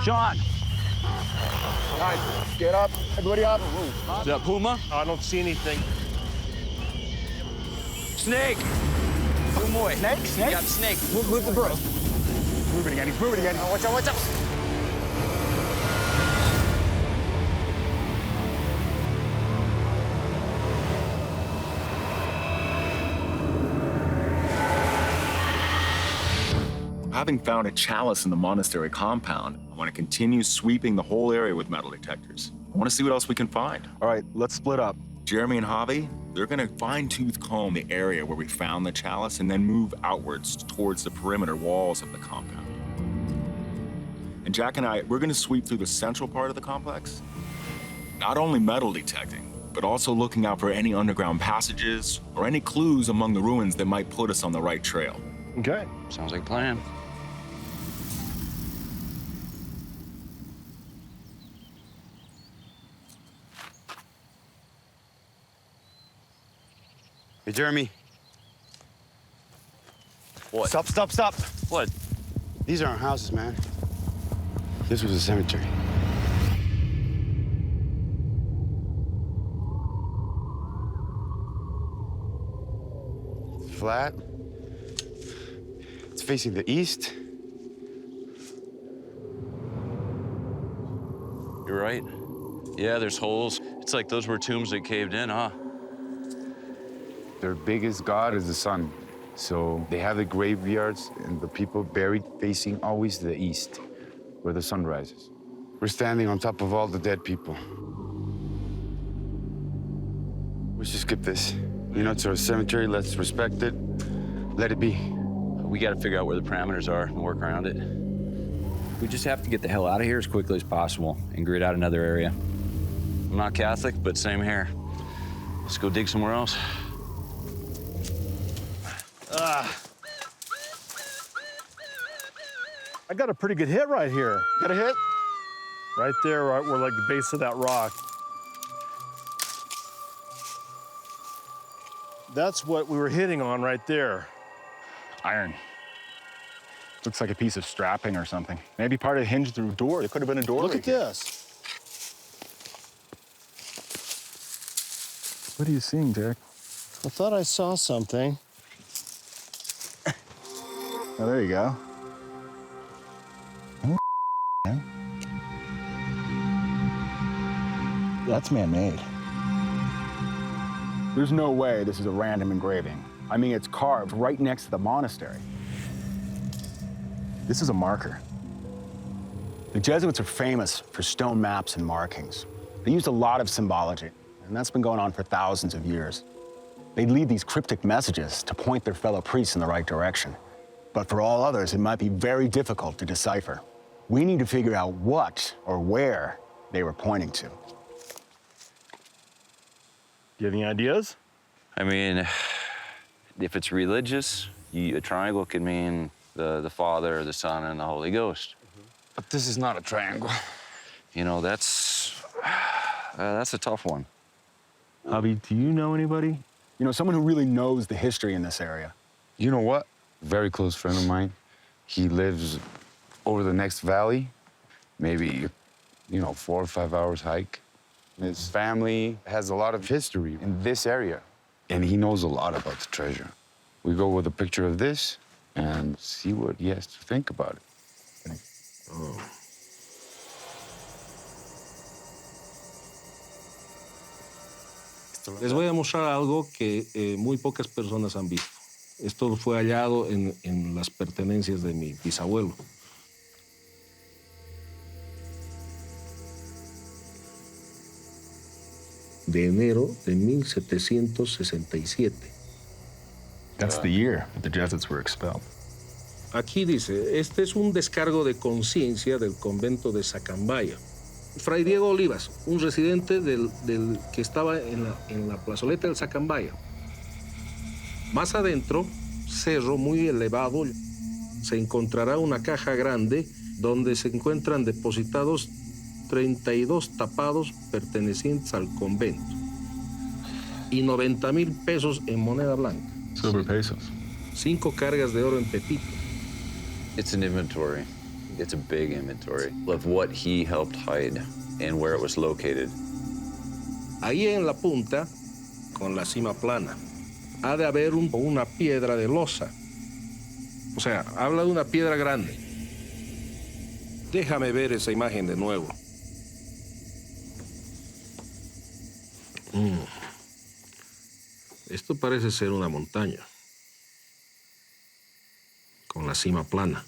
John. All right, get up. Everybody up. Is that Puma? I don't see anything. Snake. Pumoy. Snake? Snake? Yeah, snake. Move the broom. Moving again. He's moving again. Watch out, watch out. Having found a chalice in the monastery compound, I want to continue sweeping the whole area with metal detectors. I want to see what else we can find. All right, let's split up. Jeremy and Javi, they're going to fine-tooth comb the area where we found the chalice and then move outwards towards the perimeter walls of the compound. And Jack and I, we're going to sweep through the central part of the complex, not only metal detecting, but also looking out for any underground passages or any clues among the ruins that might put us on the right trail. Okay. Sounds like a plan. Hey, Jeremy. What? Stop, stop, stop. What? These aren't houses, man. This was a cemetery. Flat. It's facing the east. You're right. Yeah, there's holes. It's like those were tombs that caved in, huh? Their biggest god is the sun. So they have the graveyards and the people buried facing always the east, where the sun rises. We're standing on top of all the dead people. We should skip this. You know, it's our cemetery. Let's respect it. Let it be. We gotta figure out where the parameters are and work around it. We just have to get the hell out of here as quickly as possible and grid out another area. I'm not Catholic, but same here. Let's go dig somewhere else. I got a pretty good hit right here. Got a hit? Right there, right where like the base of that rock. That's what we were hitting on right there. Iron. Looks like a piece of strapping or something. Maybe part of the hinge through door. It could have been a door. Look right at here. this. What are you seeing, Jack? I thought I saw something. Oh, there you go. Oh, man. That's man-made. There's no way this is a random engraving. I mean, it's carved right next to the monastery. This is a marker. The Jesuits are famous for stone maps and markings. They used a lot of symbology, and that's been going on for thousands of years. They'd leave these cryptic messages to point their fellow priests in the right direction. But for all others, it might be very difficult to decipher. We need to figure out what or where they were pointing to. You have any ideas? I mean, if it's religious, a triangle could mean the Father, the Son, and the Holy Ghost. But this is not a triangle. You know, that's a tough one. Javi, do you know anybody? You know, someone who really knows the history in this area. You know what? Very close friend of mine. He lives over the next valley, maybe, 4 or 5 hours hike. His family has a lot of history in this area, and he knows a lot about the treasure. We go with a picture of this and see what he has to think about it. Oh. Les voy a mostrar algo que muy pocas personas han visto. Esto fue hallado en las pertenencias de mi bisabuelo. De enero de 1767. That's the year that the Jesuits were expelled. Aquí dice, este es un descargo de conciencia del convento de Sakambaia. Fray Diego Olivas, un residente del que estaba en la plazoleta del Sakambaia. Más adentro, cerro muy elevado, se encontrará una caja grande donde se encuentran depositados 32 tapados pertenecientes al convento y 90,000 pesos en moneda blanca. Silver pesos. 5 cargas de oro en pepito. It's an inventory. It's a big inventory of what he helped hide and where it was located. Ahí en la punta, con la cima plana, ha de haber una piedra de losa. O sea, habla de una piedra grande. Déjame ver esa imagen de nuevo. Esto parece ser una montaña, con la cima plana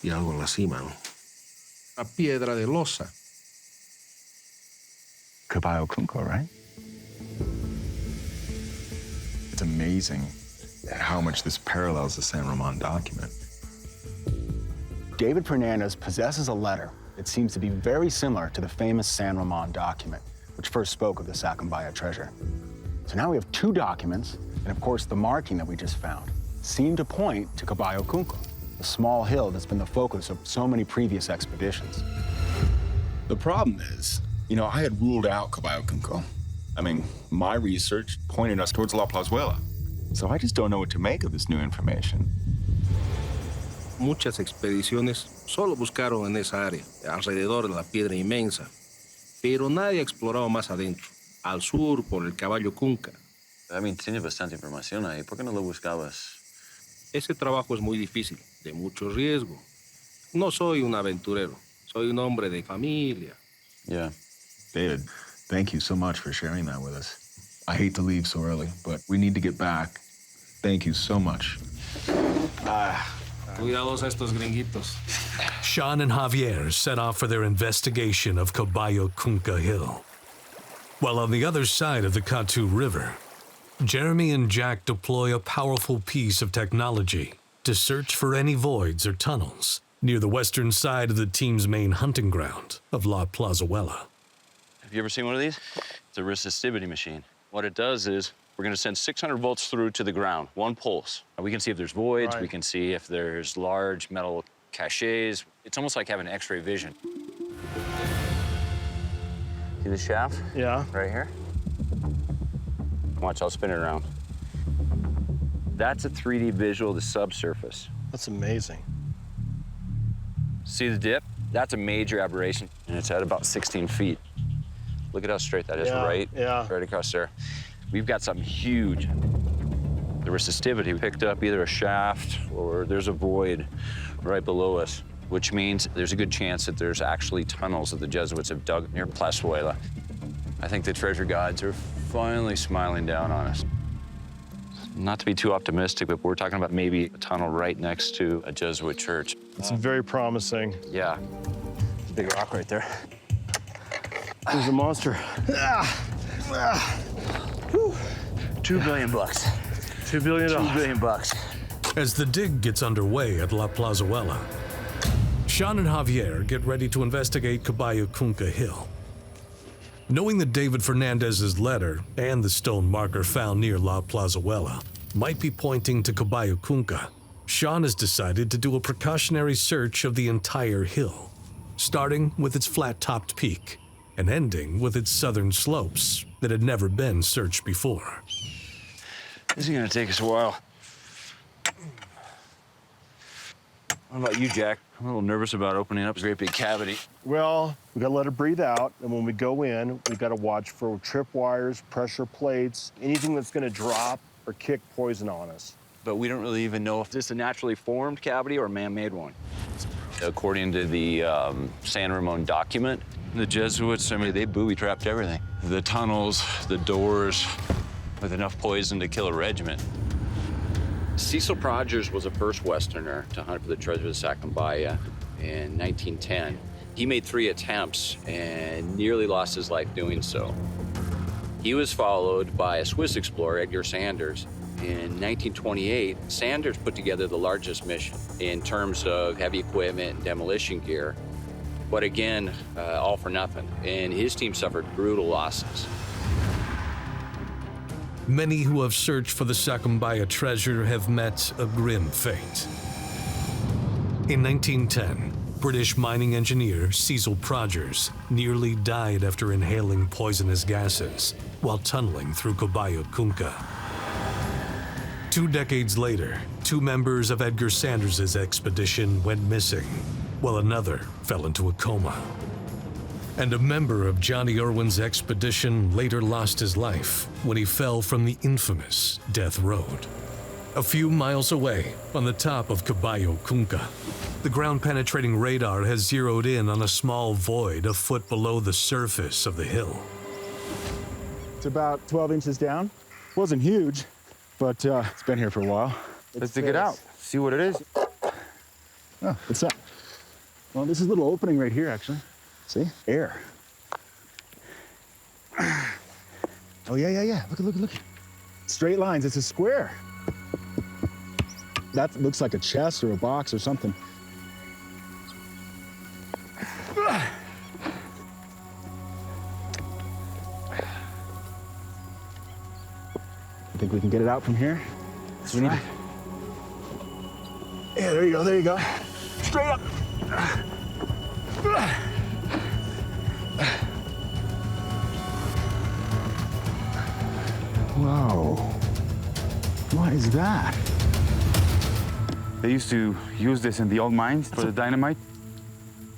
y algo en la cima, ¿no? Una piedra de losa. Kunko, right? It's amazing how much this parallels the San Ramon document. David Fernandez possesses a letter that seems to be very similar to the famous San Ramon document, which first spoke of the Sakambaia treasure. So now we have two documents, and of course the marking that we just found seem to point to Caballo Kunko, the small hill that's been the focus of so many previous expeditions. The problem is, I had ruled out Caballo Kunko. I mean, my research pointed us towards La Plazuela. So I just don't know what to make of this new information. Muchas expediciones solo buscaron en esa área, alrededor de la piedra inmensa, pero nadie ha explorado más adentro, al sur por el Caballo Kunka. I mean, tiene bastante información ahí. ¿Por qué no lo buscabas? Ese trabajo es muy difícil, de mucho riesgo. No soy un aventurero, soy un hombre de familia. Yeah. David, thank you so much for sharing that with us. I hate to leave so early, but we need to get back. Thank you so much. Cuidados a estos gringuitos. Sean and Javier set off for their investigation of Caballo Kunka Hill. While on the other side of the Katu River, Jeremy and Jack deploy a powerful piece of technology to search for any voids or tunnels near the western side of the team's main hunting ground of La Plazuela. Have you ever seen one of these? It's a resistivity machine. What it does is we're going to send 600 volts through to the ground, one pulse. We can see if there's voids, Right. we can see if there's large metal caches. It's almost like having X-ray vision. See the shaft? Yeah. Right here? Watch, I'll spin it around. That's a 3D visual of the subsurface. That's amazing. See the dip? That's a major aberration, and it's at about 16 feet. Look at how straight that is, Yeah, right? yeah. Right across there. We've got something huge. The resistivity picked up either a shaft or there's a void right below us, which means there's a good chance that there's actually tunnels that the Jesuits have dug near Plazuela. I think the treasure gods are finally smiling down on us. Not to be too optimistic, but we're talking about maybe a tunnel right next to a Jesuit church. It's very promising. Yeah. Big rock right there. There's a monster. 2 billion bucks. $2 billion. $2 billion bucks. As the dig gets underway at La Plazuela, Sean and Javier get ready to investigate Caballo Kunka Hill. Knowing that David Fernandez's letter and the stone marker found near La Plazuela might be pointing to Caballo Kunka, Sean has decided to do a precautionary search of the entire hill, starting with its flat-topped peak and ending with its southern slopes that had never been searched before. This is gonna take us a while. What about you, Jack? I'm a little nervous about opening up a great big cavity. Well, we gotta let it breathe out, and when we go in, we gotta watch for tripwires, pressure plates, anything that's gonna drop or kick poison on us. But we don't really even know if this is a naturally formed cavity or a man-made one. According to the San Ramon document, the Jesuits, I mean, they booby-trapped everything. The tunnels, the doors, with enough poison to kill a regiment. Cecil Rogers was the first Westerner to hunt for the treasure of Sakambaia in 1910. He made 3 attempts and nearly lost his life doing so. He was followed by a Swiss explorer, Edgar Sanders. In 1928, Sanders put together the largest mission in terms of heavy equipment and demolition gear. But again, all for nothing. And his team suffered brutal losses. Many who have searched for the Sakambaia treasure have met a grim fate. In 1910, British mining engineer Cecil Rogers nearly died after inhaling poisonous gases while tunneling through Caballo Kunka. 2 decades later, 2 members of Edgar Sanders' expedition went missing, while another fell into a coma. And a member of Johnny Irwin's expedition later lost his life when he fell from the infamous Death Road. A few miles away, on the top of Caballo Cunca, the ground-penetrating radar has zeroed in on a small void a foot below the surface of the hill. It's about 12 inches down. Wasn't huge, but it's been here for a while. Let's dig it out. See what it is. Oh, what's that? Well, this is a little opening right here, actually. See? Air. Oh, yeah. Look. Straight lines. It's a square. That looks like a chest or a box or something. I think we can get it out from here. We need to... Yeah, there you go. Straight up. Whoa. What is that? They used to use this in the old mines for the dynamite.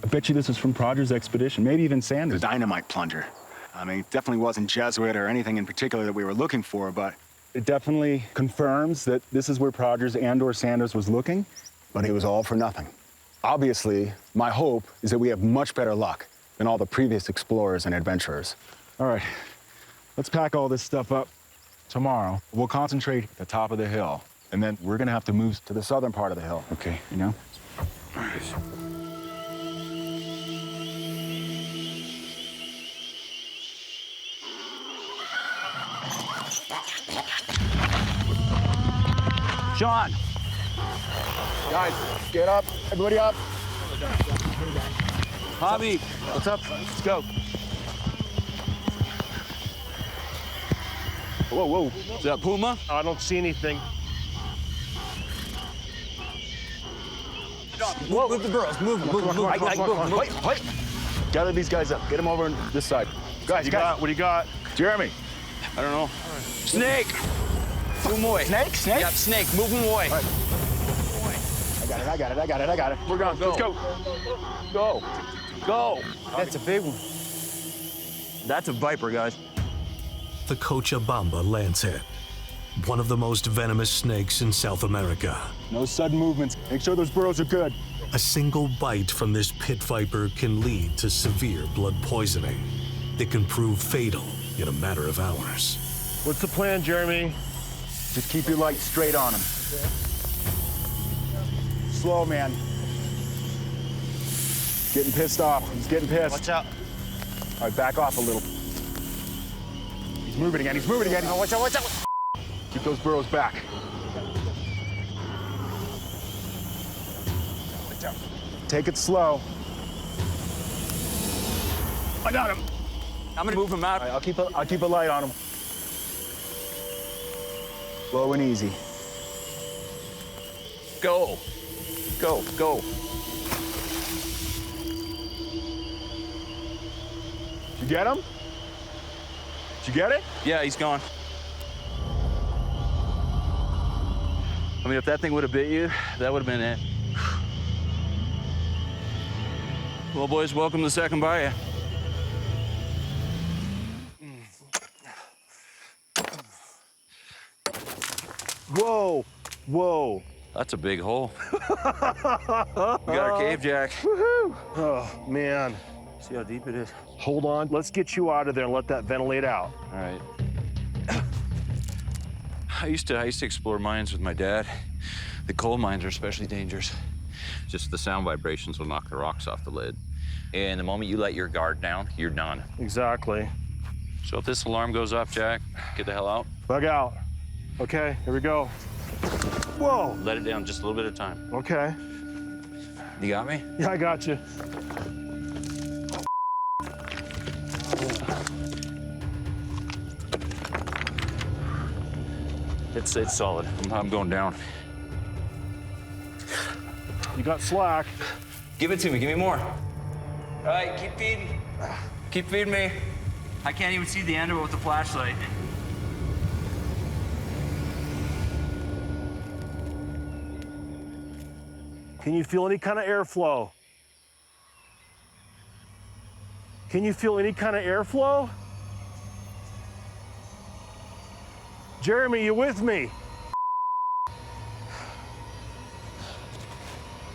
I bet you this is from Prodger's expedition, maybe even Sanders. The dynamite plunger. I mean, it definitely wasn't Jesuit or anything in particular that we were looking for, but it definitely confirms that this is where Prodger's and/or Sanders was looking, but it was all for nothing. Obviously, my hope is that we have much better luck than all the previous explorers and adventurers. All right, let's pack all this stuff up. Tomorrow, we'll concentrate at the top of the hill, and then we're gonna have to move to the southern part of the hill. Okay. You know? Sean! Guys, get up. Everybody up. Javi, What's up? Let's go. whoa. Is that Puma? I don't see anything. Move the burros. Move. Wait. Gather these guys up. Get them over on this side. Guys, What do you got? Jeremy. I don't know. Snake! Move him away. Snake? Yep, snake. Move him away. Right. I got it. We're going. Let's go. Go. That's a big one. That's a viper, guys. The Cochabamba lancehead, one of the most venomous snakes in South America. No sudden movements. Make sure those burrows are good. A single bite from this pit viper can lead to severe blood poisoning. It can prove fatal in a matter of hours. What's the plan, Jeremy? Just keep your light straight on him. Slow, man. Getting pissed off. He's getting pissed. Watch out. All right, back off a little. He's moving again. Oh, watch out. Keep those burrows back. Take it slow. I got him. I'm gonna move him out. All right, I'll keep a light on him. Slow and easy. Go. Did you get him? Did you get it? Yeah, he's gone. I mean, if that thing would have bit you, that would have been it. Well, boys, welcome to Sakambaia. Whoa. That's a big hole. We got our cave, Jack. Woohoo! Oh, man. See how deep it is? Hold on. Let's get you out of there and let that ventilate out. All right. I used to explore mines with my dad. The coal mines are especially dangerous. Just the sound vibrations will knock the rocks off the lid. And the moment you let your guard down, you're done. Exactly. So if this alarm goes off, Jack, get the hell out. Bug out. Okay, here we go. Whoa. Let it down just a little bit of time. Okay. You got me? Yeah, I got you. It's solid. I'm going down. You got slack. Give it to me. Give me more. All right, keep feeding. Keep feeding me. I can't even see the end of it with the flashlight. Can you feel any kind of airflow? Can you feel any kind of airflow? Jeremy, you with me?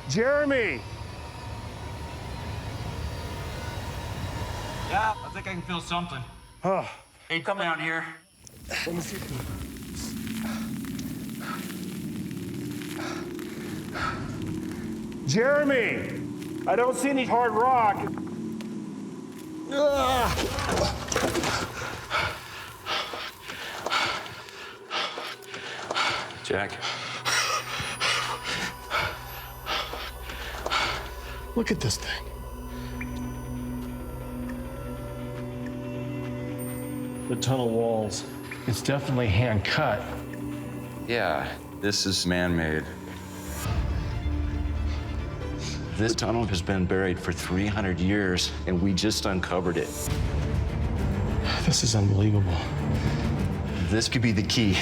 Jeremy! Yeah, I think I can feel something. Hey, come down here. Let me see. Jeremy! I don't see any hard rock. Jack. Look at this thing. The tunnel walls. It's definitely hand cut. Yeah, this is man-made. This tunnel has been buried for 300 years, and we just uncovered it. This is unbelievable. This could be the key